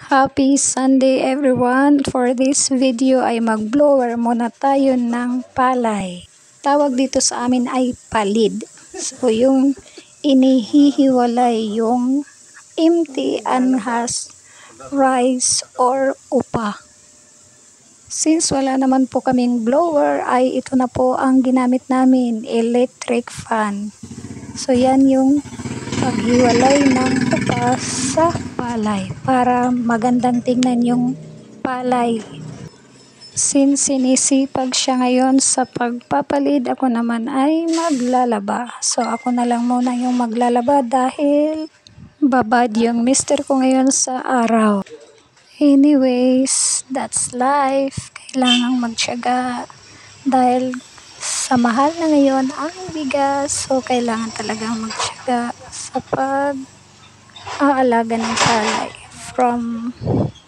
Happy Sunday everyone! For this video ay mag-blower muna tayo ng palay. Tawag dito sa amin ay palid. So yung inihihiwalay yung empty and has rice or upa. Since wala naman po kaming blower ay ito na po ang ginamit namin, electric fan. So yan yung paghiwalay ng upa sa palay para magandang tingnan yung palay. Since sinisipag siya ngayon sa pagpapalid, ako naman ay maglalaba. So ako na lang muna yung maglalaba dahil babad yung mister ko ngayon sa araw. Anyways, that's life. Kailangang magtiyaga dahil sa mahal na ngayon ang bigas. So kailangan talagang magtiyaga sa pag-aalaga ng palay. From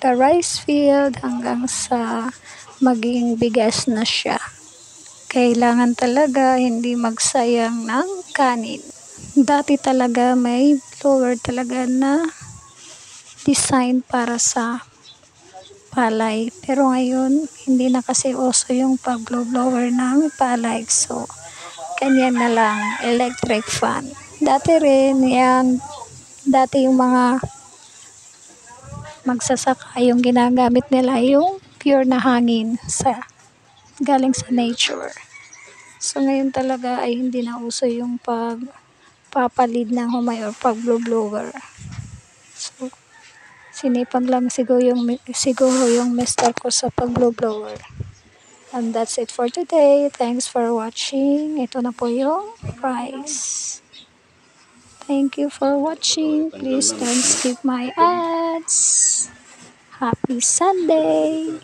the rice field hanggang sa maging bigas na siya. Kailangan talaga hindi magsayang ng kanin. Dati talaga may blower talaga na design para sa palay. Pero ngayon, hindi na kasi uso yung pag-blower ng palay. So, ganyan na lang, electric fan. Dati rin, dati yung mga magsasaka, yung ginagamit nila yung pure na hangin galing sa nature. So, ngayon talaga ay hindi na uso yung pagpapalid ng humay or pag-blower. So, sinipag lang siguro yung mister ko sa pag-blower. And that's it for today. Thanks for watching. Ito na po yung price. Thank you for watching. Please don't skip my ads. Happy Sunday!